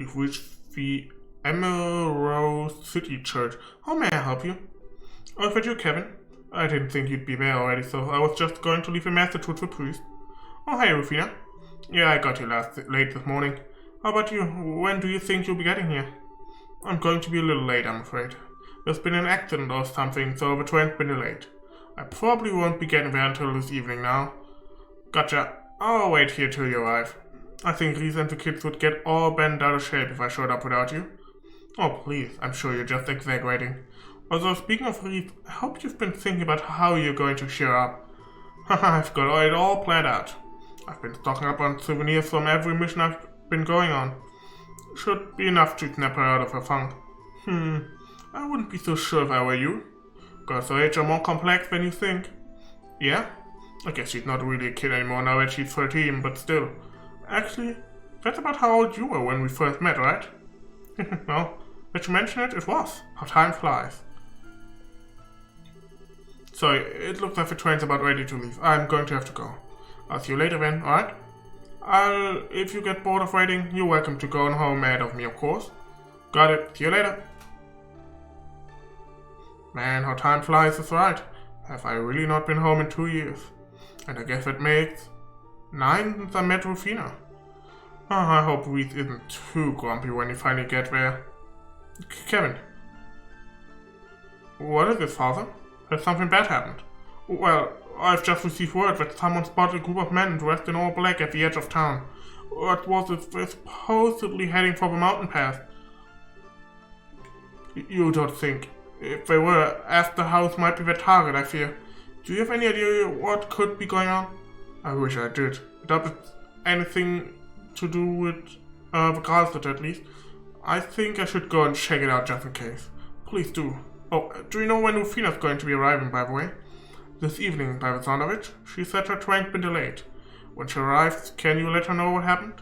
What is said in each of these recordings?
You've reached the Emerald City Church. How may I help you? Oh, is that you, Kevin? I didn't think you'd be there already, so I was just going to leave a message with the priest. Oh, hey, Rufina. Yeah, I got you late this morning. How about you? When do you think you'll be getting here? I'm going to be a little late, I'm afraid. There's been an accident or something, so the train's been delayed. I probably won't be getting there until this evening now. Gotcha. I'll wait here till you arrive. I think Reese and the kids would get all bent out of shape if I showed up without you. Oh, please, I'm sure you're just exaggerating. Although, speaking of Reese, I hope you've been thinking about how you're going to cheer up. I've got it all planned out. I've been stocking up on souvenirs from every mission I've been going on. Should be enough to snap her out of her funk. I wouldn't be so sure if I were you. Girls her age are more complex than you think. Yeah? I guess she's not really a kid anymore now that she's 13, but still. Actually, that's about how old you were when we first met, right? Well, that you mention it, it was. How time flies. Sorry, it looks like the train's about ready to leave. I'm going to have to go. I'll see you later then, alright? If you get bored of waiting, you're welcome to go on home ahead of me, of course. Got it. See you later. Man, how time flies is right. Have I really not been home in 2 years? And I guess it makes 9 since I met Rufina. Oh, I hope Reese isn't too grumpy when you finally get there. Kevin. What is it, Father? Has something bad happened? Well, I've just received word that someone spotted a group of men dressed in all black at the edge of town. What was it? They're supposedly heading for the mountain pass. You don't think? If they were, Astor House might be the target, I fear. Do you have any idea what could be going on? I wish I did. Without it anything to do with the castle, at least. I think I should go and check it out just in case. Please do. Oh, do you know when Rufina's going to be arriving, by the way? This evening, by the sound of it. She said her train's been delayed. When she arrives, can you let her know what happened?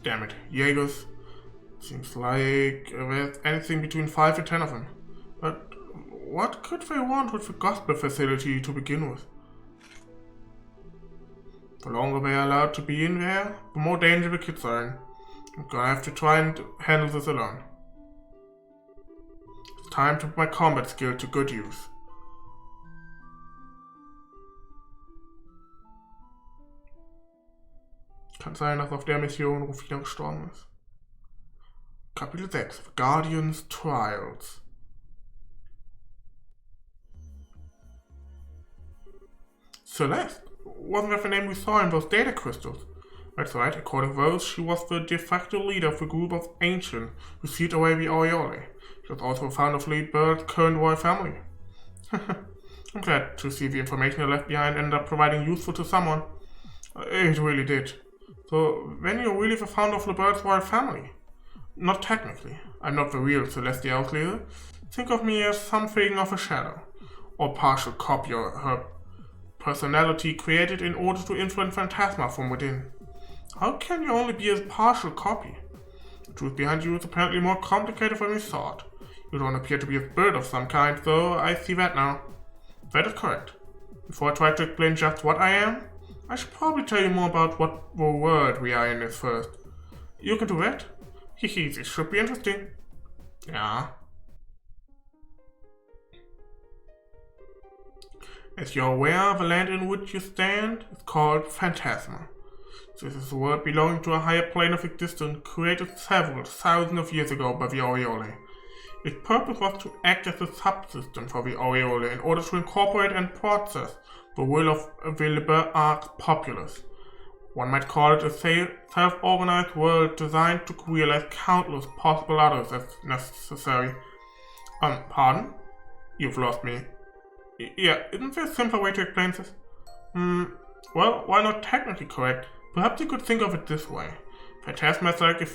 Damn it, Jaegers. Seems like there's anything between 5 and 10 of them. But what could they want with the gospel facility to begin with? The longer they are allowed to be in there, the more danger the kids are in. I'm gonna have to try and handle this alone. It's time to put my combat skill to good use. Kann sein, dass auf der Mission Rufina gestorben ist. Kapitel 6. Guardian's Trials. Celeste? Wasn't that the name we saw in those data crystals? That's right, according to those, she was the de facto leader of the group of ancients who sealed away the Aureole. She was also the founder of Lady Bird's current royal family. I'm glad to see the information I left behind ended up providing useful to someone. It really did. So, then you're really the founder of the Bird's royal family? Not technically. I'm not the real Celestial leader. Think of me as something of a shadow, or partial copy of her personality created in order to influence Phantasma from within. How can you only be a partial copy? The truth behind you is apparently more complicated than we thought. You don't appear to be a spirit of some kind, though I see that now. That is correct. Before I try to explain just what I am, I should probably tell you more about what the world we are in is first. You can do that? Hehe, this should be interesting. Yeah. As you're aware, the land in which you stand is called Phantasma. This is a world belonging to a higher plane of existence created several thousands of years ago by the Aureole. Its purpose was to act as a subsystem for the Aureole in order to incorporate and process the will of the liberal populace. One might call it a self-organized world designed to realize countless possible others as necessary. Pardon? You've lost me. Yeah, isn't there a simpler way to explain this? Well, while not technically correct, perhaps you could think of it this way. Phantasma is like a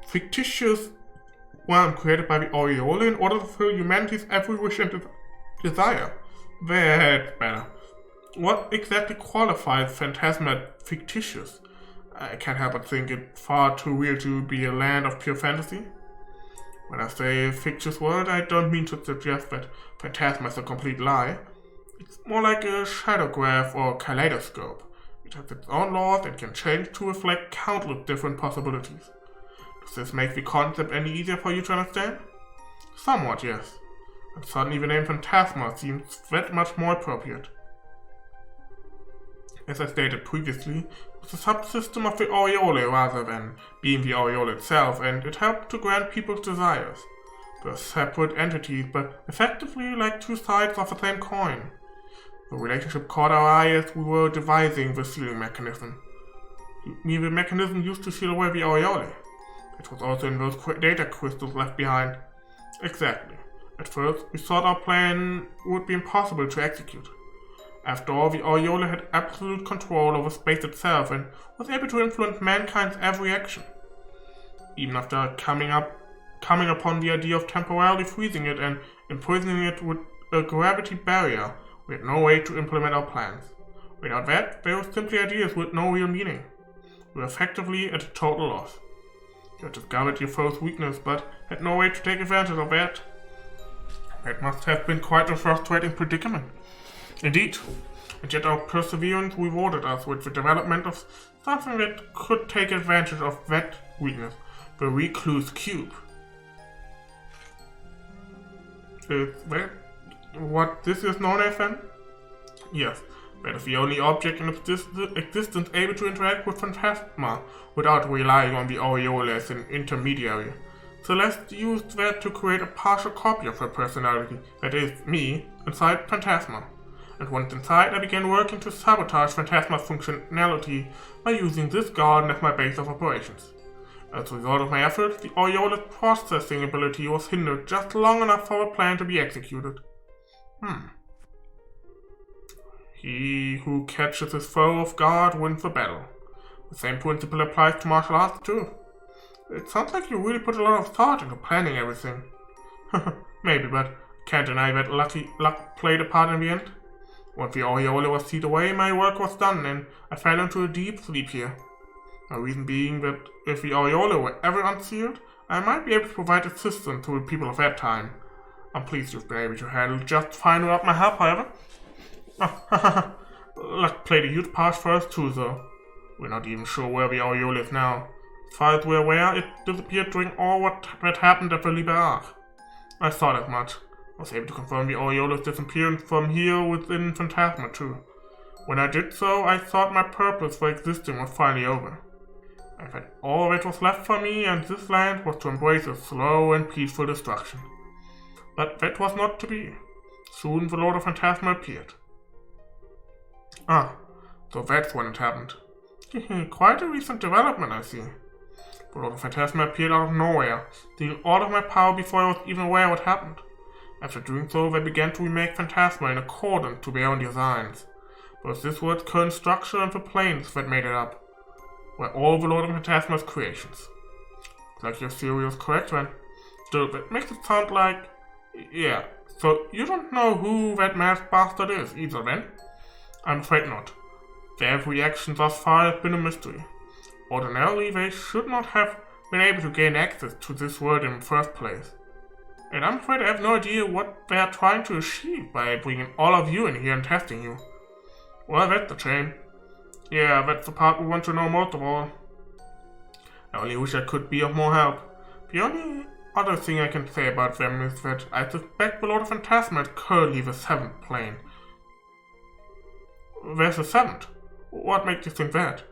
fictitious realm created by the Aureole in order to fulfill humanity's every wish and desire. That's better. What exactly qualifies Phantasma fictitious? I can't help but think it far too real to be a land of pure fantasy. When I say fictitious world, I don't mean to suggest that Phantasma is a complete lie. It's more like a shadow graph or kaleidoscope. It has its own laws and can change to reflect countless different possibilities. Does this make the concept any easier for you to understand? Somewhat, yes. And suddenly the name Phantasma seems that much more appropriate. As I stated previously, it was a subsystem of the aureole rather than being the aureole itself, and it helped to grant people's desires. They're separate entities, but effectively like two sides of the same coin. The relationship caught our eye as we were devising the sealing mechanism. The mechanism used to seal away the aureole. It was also in those data crystals left behind. Exactly. At first, we thought our plan would be impossible to execute. After all, the aureole had absolute control over space itself and was able to influence mankind's every action. Even after coming upon the idea of temporarily freezing it and imprisoning it with a gravity barrier, we had no way to implement our plans. Without that, they were simply ideas with no real meaning. We were effectively at a total loss. You had discovered your foe's weakness, but had no way to take advantage of that. That must have been quite a frustrating predicament. Indeed, and yet our perseverance rewarded us with the development of something that could take advantage of that weakness, the Recluse Cube. Is that what this is known as then? Yes, that is the only object in existence able to interact with Phantasma without relying on the aureole as an intermediary. Celeste used that to create a partial copy of her personality, that is, me, inside Phantasma. And once inside, I began working to sabotage Phantasma's functionality by using this garden as my base of operations. As a result of my efforts, the aureole's processing ability was hindered just long enough for a plan to be executed. He who catches his foe off guard wins the battle. The same principle applies to martial arts too. It sounds like you really put a lot of thought into planning everything. Maybe, but can't deny that luck played a part in the end. Once the aureole was sealed away, my work was done, and I fell into a deep sleep here. My reason being that if the aureole were ever unsealed, I might be able to provide assistance to the people of that time. I'm pleased you've been able to handle just fine without my help, however. Luck played a huge part for us too, though. We're not even sure where the aureole is now. As far as we're aware, it disappeared during all that happened at the Liberach. I saw that much. I was able to confirm the aureole's disappearance from here within Phantasma too. When I did so, I thought my purpose for existing was finally over. I felt all that was left for me and this land was to embrace a slow and peaceful destruction. But that was not to be. Soon the Lord of Phantasma appeared. So that's when it happened. Quite a recent development, I see. The Lord of Phantasma appeared out of nowhere, stealing all of my power before I was even aware of what happened. After doing so, they began to remake Phantasma in accordance to their own designs. Both this was its current structure and the planes that made it up were all the Lord of Phantasma's creations. Like your theory was correct, then. Still, that makes it sound like... Yeah, so you don't know who that masked bastard is either, then? I'm afraid not. Their reaction thus far has been a mystery. Ordinarily, they should not have been able to gain access to this world in the first place. And I'm afraid I have no idea what they are trying to achieve by bringing all of you in here and testing you. Well, that's a shame. Yeah, that's the part we want to know most of all. I only wish I could be of more help. The only other thing I can say about them is that I suspect the Lord of Phantasma is currently the 7th plane. There's the 7th? What makes you think that?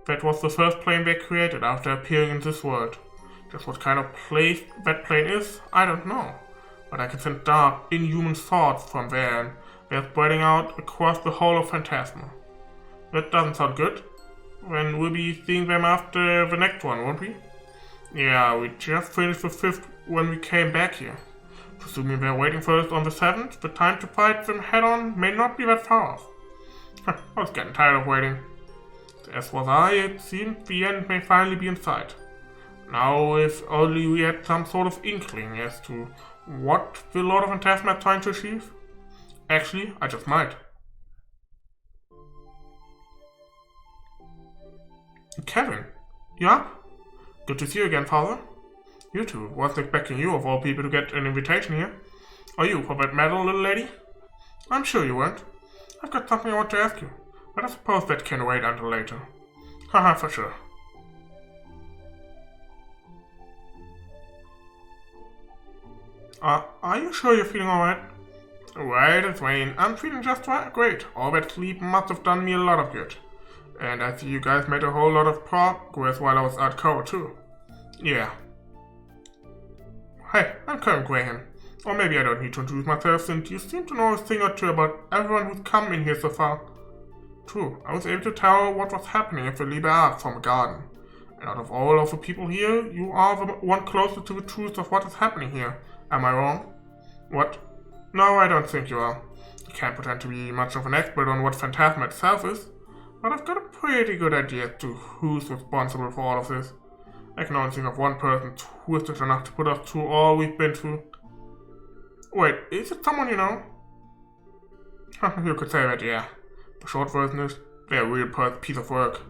That was the first plane they created after appearing in this world. Just what kind of place that plane is, I don't know. But I can sense dark, inhuman thoughts from there, and they're spreading out across the whole of Phantasma. That doesn't sound good. Then we'll be seeing them after the next one, won't we? Yeah, we just finished the 5th when we came back here. Presuming they're waiting for us on the 7th, the time to fight them head-on may not be that far off. I was getting tired of waiting. As was I, it seemed the end may finally be in sight. Now, if only we had some sort of inkling as to what the Lord of Phantasma is trying to achieve. Actually, I just might. Kevin, you up? Good to see you again, Father. You too. Wasn't expecting you, of all people, to get an invitation here. Are you for that medal, little lady? I'm sure you weren't. I've got something I want to ask you, but I suppose that can wait until later. Haha, for sure. Are you sure you're feeling alright? Right as rain. I'm feeling just right. Great. All that sleep must have done me a lot of good. And I see you guys made a whole lot of progress while I was out cold too. Yeah. Hey, I'm Kevin Graham. Or maybe I don't need to introduce myself since you seem to know a thing or two about everyone who's come in here so far. True, I was able to tell what was happening at the Liebe Art from the garden. And out of all of the people here, you are the one closer to the truth of what is happening here. Am I wrong? What? No, I don't think you are. I can't pretend to be much of an expert on what Phantasma itself is, but I've got a pretty good idea as to who's responsible for all of this. I can only think of one person twisted enough to put us through all we've been through. Wait, is it someone you know? You could say that, yeah. The short version is, they're a real piece of work.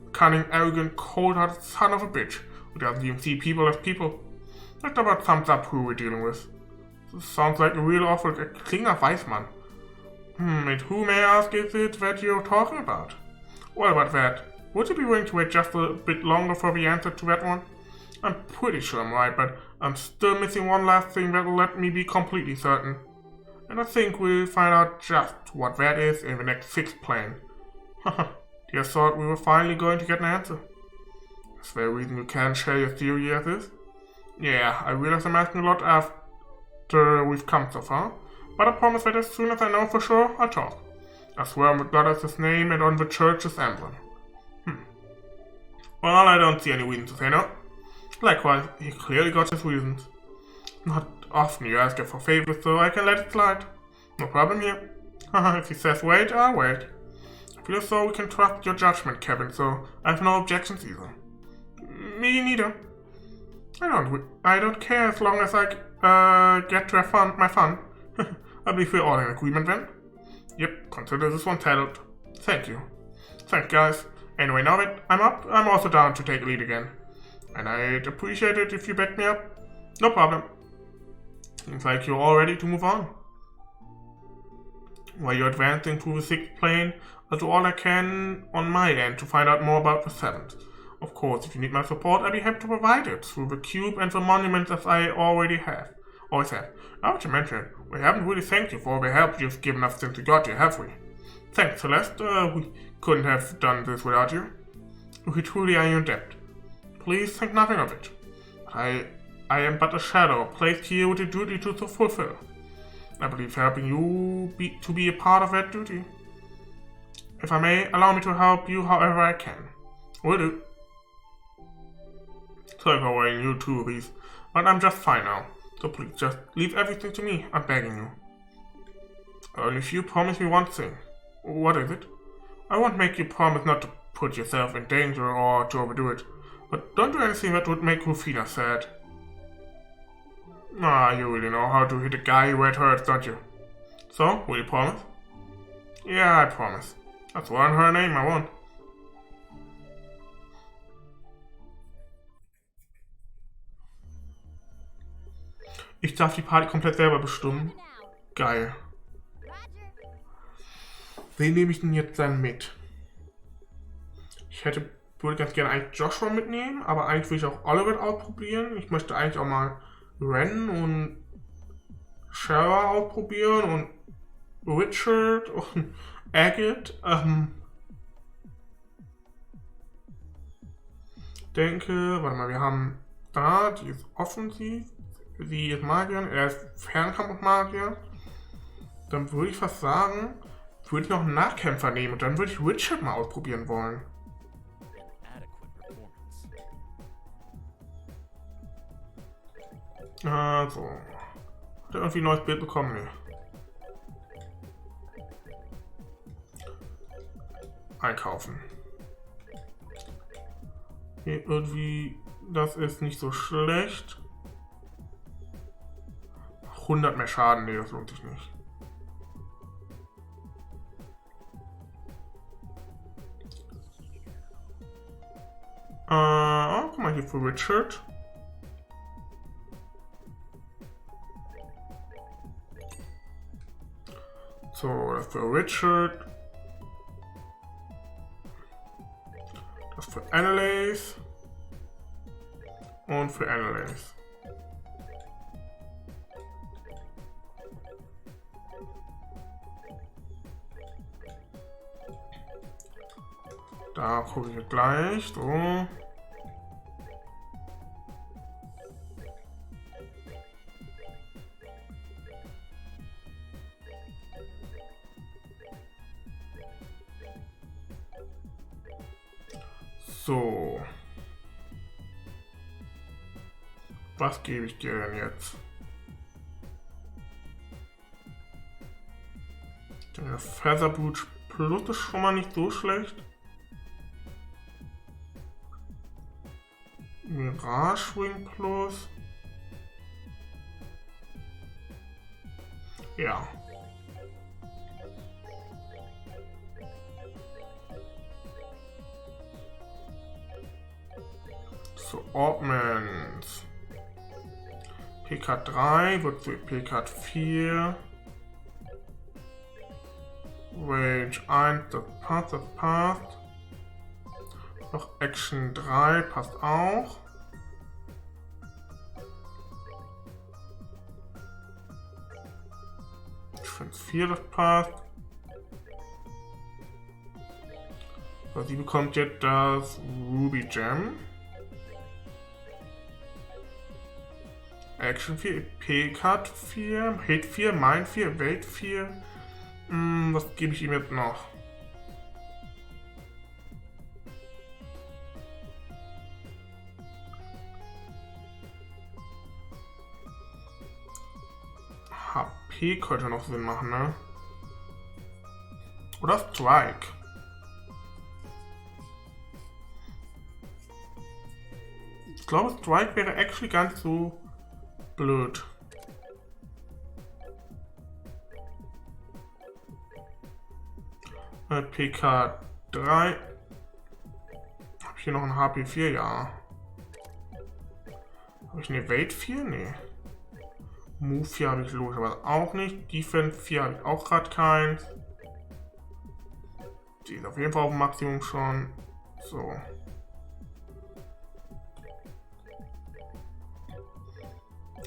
A cunning, arrogant, cold-hearted son of a bitch who doesn't even see people as people. That about sums up who we're dealing with. This sounds like a real awful Klinger Weissmann. And who, may I ask, is it that you're talking about? What about that? Would you be willing to wait just a bit longer for the answer to that one? I'm pretty sure I'm right, but I'm still missing one last thing that'll let me be completely certain. And I think we'll find out just what that is in the next 6th plane. Haha, just thought we were finally going to get an answer. Is there a reason you can't share your theory as is? Yeah, I realize I'm asking a lot after we've come so far, but I promise that as soon as I know for sure, I'll talk. I swear on the goddess's name and on the church's emblem. Well, I don't see any reason to say no. Likewise, he clearly got his reasons. Not often you ask for favors, so I can let it slide. No problem here. If he says wait, I'll wait. I feel as though we can trust your judgment, Kevin, so I have no objections either. Me neither. I don't care as long as I get to have my fun. I believe we're all in agreement then. Yep, consider this one settled. Thank you. Thanks, guys. Anyway, now that I'm up, I'm also down to take a lead again. And I'd appreciate it if you back me up. No problem. Seems like you're all ready to move on. While you're advancing through the 6th plane, I'll do all I can on my end to find out more about the 7th. Of course, if you need my support, I'd be happy to provide it through the cube and the monuments as I always have. Now that you mention it, we haven't really thanked you for all the help you've given us since we got here, have we? Thanks, Celeste. We couldn't have done this without you. We truly are in debt. Please think nothing of it. I am but a shadow placed here with a duty to fulfill. I believe helping you to be a part of that duty. If I may, allow me to help you however I can. Will do. Sorry for worrying you too, Reese, but I'm just fine now. So please, just leave everything to me, I'm begging you. Only if you promise me one thing. What is it? I won't make you promise not to put yourself in danger or to overdo it, but don't do anything that would make Rufina sad. You really know how to hit a guy where it hurts, don't you? So, will you promise? Yeah, I promise. That's one her name, I won't. Ich darf die Party komplett selber bestimmen. Geil. Wen nehme ich denn jetzt dann mit? Würde ganz gerne eigentlich Joshua mitnehmen, aber eigentlich will ich auch Oliver ausprobieren. Ich möchte eigentlich auch mal Ren und Shara ausprobieren und Richard und Agate. Denke, warte mal, wir haben da, die ist offensiv, sie ist Magier, er ist Fernkampfmagier. Dann würde ich fast sagen, würde ich noch einen Nachkämpfer nehmen und dann würde ich Richard mal ausprobieren wollen. Also. Hat er irgendwie ein neues Bild bekommen? Nee. Einkaufen. Hier irgendwie, das ist nicht so schlecht. 100 mehr Schaden, nee, das lohnt sich nicht. Guck mal hier für Richard. So, das für Richard. Das für Annalise. Und für Annalise. Da gucke ich gleich. So. So. Was gebe ich dir denn jetzt? Der Featherblut Plus ist schon mal nicht so schlecht. Mirage Wing Plus. Ja. So, Ordnance. PK 3 wird zu PK 4. Range 1, das passt, das passt. Noch Action 3 passt auch. Defense 4, das passt. So, sie bekommt jetzt das Ruby Gem. Action 4, EP-Cut 4, Hate 4, Mind 4, Welt 4. Was gebe ich ihm jetzt noch? HP könnte noch Sinn machen, ne? Oder Strike. Ich glaube, Strike wäre actually ganz so blöd. PK 3. Habe ich hier noch ein HP 4? Ja. Habe ich eine Welt 4? Nee. Move 4 habe ich logischerweise auch nicht. Defense 4 habe ich auch gerade keins. Die ist auf jeden Fall auf dem Maximum schon. So.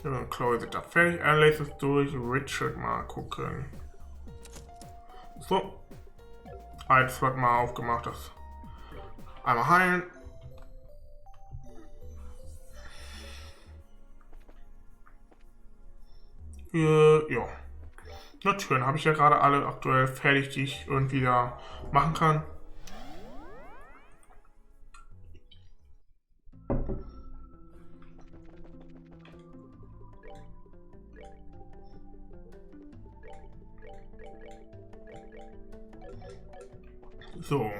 Ja, Chloe ist da fertig. Annalise ist durch. Richard mal gucken. So. Ein Slot mal aufgemacht. Das einmal heilen. Ja. Na, Türen habe ich ja gerade alle aktuell fertig, die ich irgendwie da machen kann. So.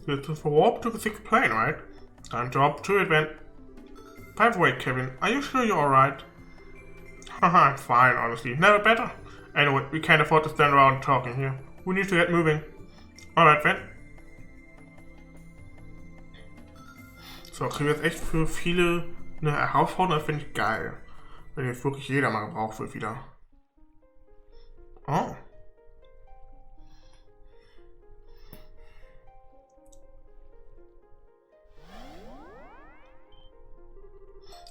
This is a warp to the sixth plane, right? Time to hop to it then. By the way, Kevin, are you sure you're alright? Haha, I'm fine, honestly. Never better. Anyway, we can't afford to stand around talking here. We need to get moving. Alright then. So, kriegen wir jetzt echt für viele eine Herausforderung, das finde ich geil. Wenn jetzt wirklich jeder mal gebraucht wird wieder. Oh.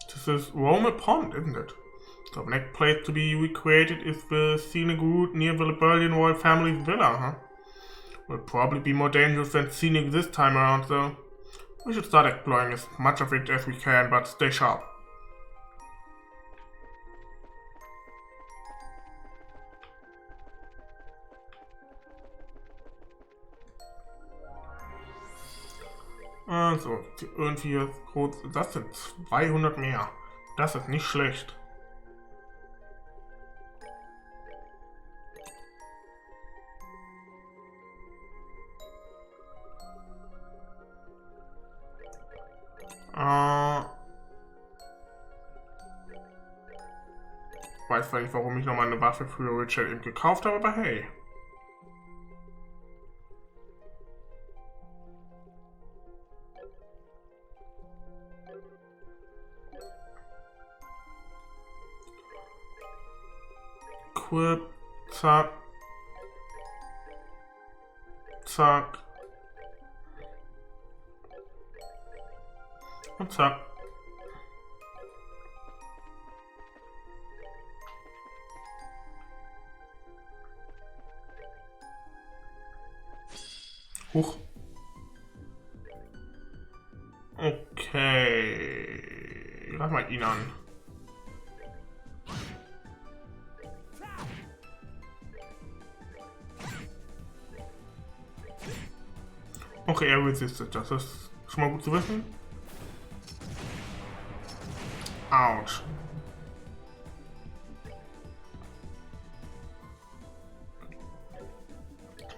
This is Roma Pond, isn't it? The next place to be recreated is the scenic route near the Berlin royal family's villa, huh? Will probably be more dangerous than scenic this time around, though. We should start exploring as much of it as we can, but stay sharp. Also, irgendwie groß. Das sind 200 mehr. Das ist nicht schlecht. Weiß zwar nicht, warum ich nochmal eine Waffe für Richard eben gekauft habe, aber hey. Equip. Zack. Zack. Und zack. Huch. Okay. Lass mal ihn an. Okay, er resistet. Das ist schon mal gut zu wissen. Autsch.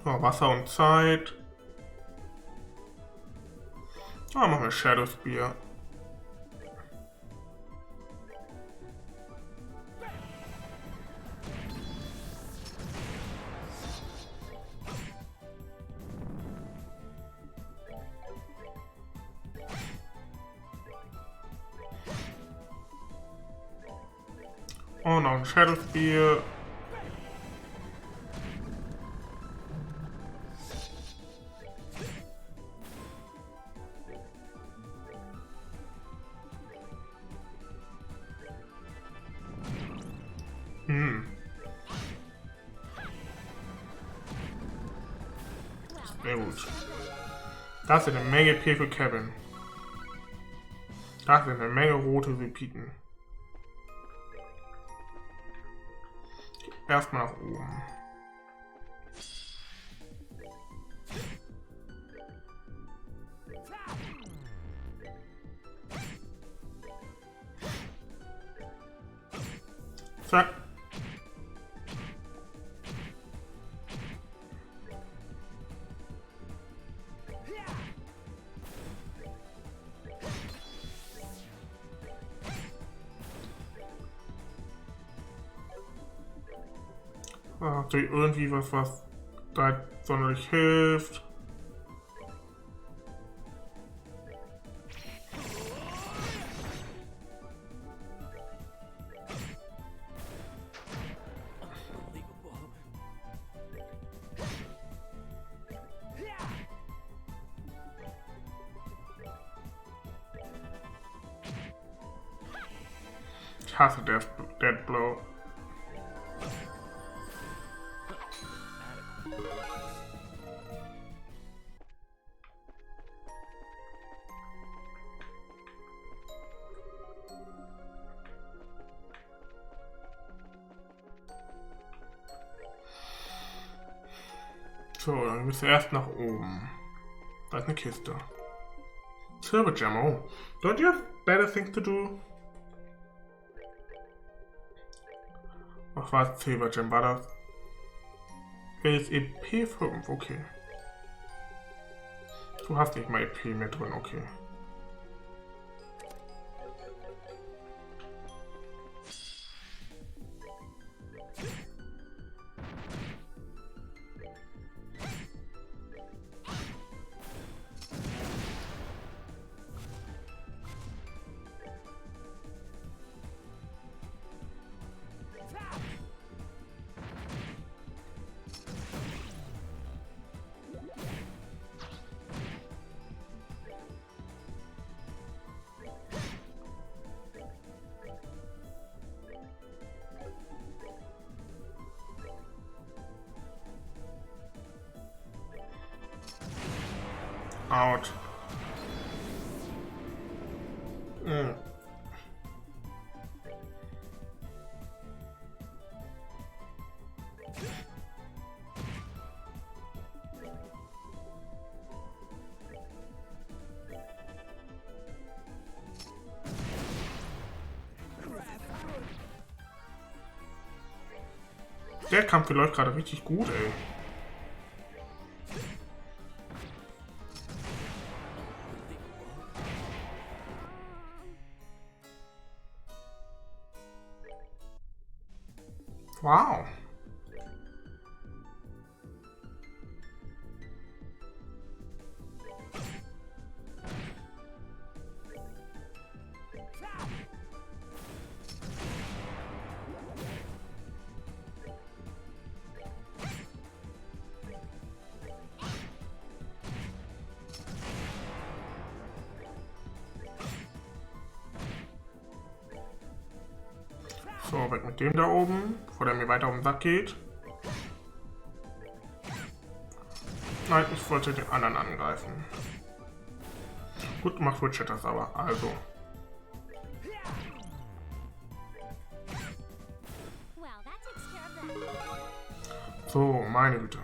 So, Wasser und Zeit. Ah, machen wir Shadow Spear. Oh, noch ein Shadow Spear. Sehr gut. Das ist eine Menge P für Kevin. Das sind eine Menge rote Repeaten. Erstmal nach oben. Zack. Habt ihr irgendwie was da sonderlich hilft? Ich hasse Dead Blow. So, dann müssen wir erst nach oben. Da ist eine Kiste. Silver Gem, oh. Don't you have better things to do? Was war das Silver Gem? War das? Ist EP 5, okay. Du hast nicht mal EP mehr drin, okay. Out. Der Kampf läuft gerade richtig gut, ey. Wow. So, weg mit dem da oben, bevor der mir weiter um den Sack geht. Nein, ich wollte den anderen angreifen. Gut, macht Witcher das aber, also. So, meine Güte.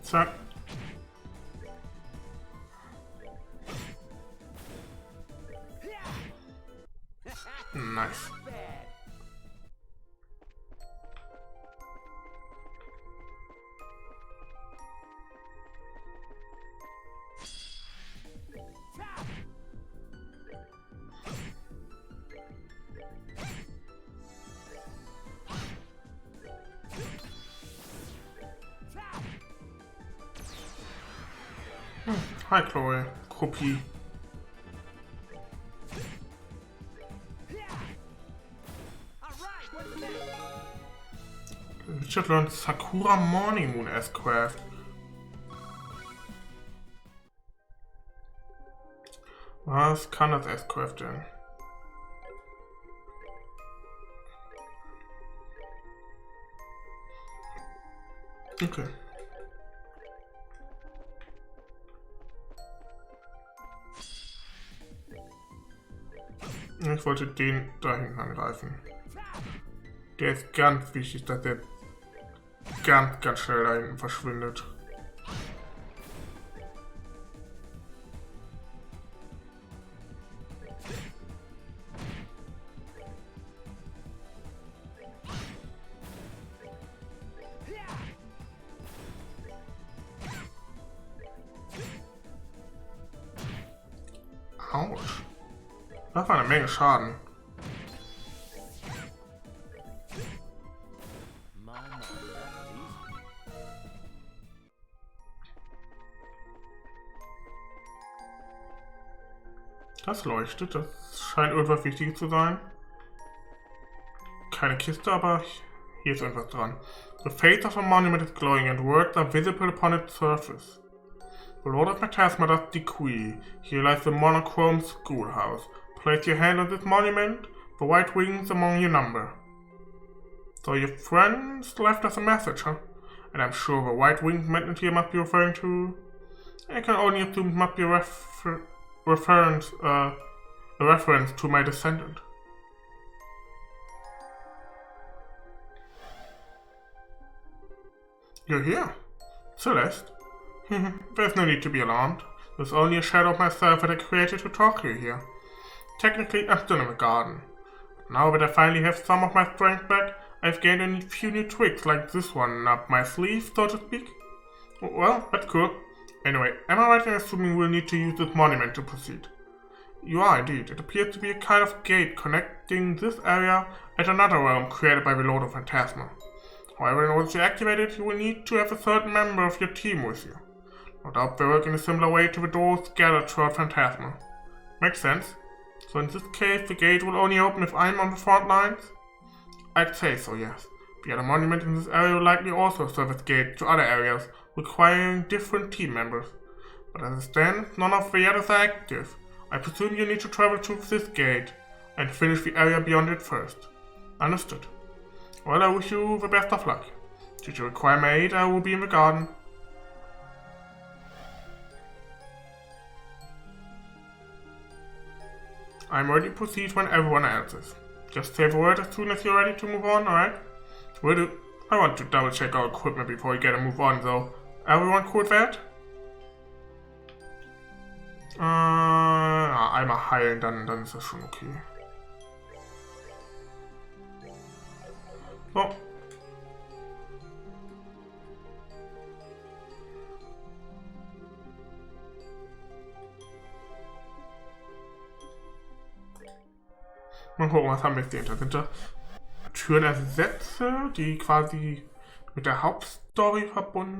Zack. Nice. Hi Chloe, Kopie. Richard learned Sakura Morning Moon S-Craft. Was kann das S-Craft denn? Okay. Ich wollte den da hinten angreifen. Der ist ganz wichtig, dass der ganz schnell da hinten verschwindet. Autsch. Das war eine Menge Schaden. Das leuchtet, das scheint irgendwas Wichtiges zu sein. Keine Kiste, aber hier ist irgendwas dran. The face of a monument is glowing and words are visible upon its surface. The Lord of Phantasma does decree. Here lies the monochrome schoolhouse. Place your hand on this monument, the white wings among your number. So your friends left us a message, huh? And I'm sure the white wings mentioned here must be referring to... I can only assume it must be a reference to my descendant. You're here, Celeste. There's no need to be alarmed. There's only a shadow of myself that I created to talk to you here. Technically, I'm still in the garden. Now that I finally have some of my strength back, I've gained a few new tricks like this one up my sleeve, so to speak. Well, that's cool. Anyway, am I right in assuming we'll need to use this monument to proceed? You are indeed. It appears to be a kind of gate connecting this area and another realm created by the Lord of Phantasma. However, in order to activate it, you will need to have a certain member of your team with you. No doubt they work in a similar way to the doors scattered throughout Phantasma. Makes sense. So in this case, the gate will only open if I'm on the front lines? I'd say so, yes. The other monument in this area will likely also serve as gate to other areas, requiring different team members. But as it stands, none of the others are active. I presume you need to travel to this gate and finish the area beyond it first. Understood. Well, I wish you the best of luck. Should you require my aid, I will be in the garden. I'm ready to proceed when everyone else is. Just say the word as soon as you're ready to move on, alright? Will do. I want to double check our equipment before we get to move on, though. Everyone cool with that? Einmal heilen, dann ist das schon okay. So. Mal gucken, was haben wir jetzt da? Sind das Türenersätze, die quasi mit der Hauptstory verbunden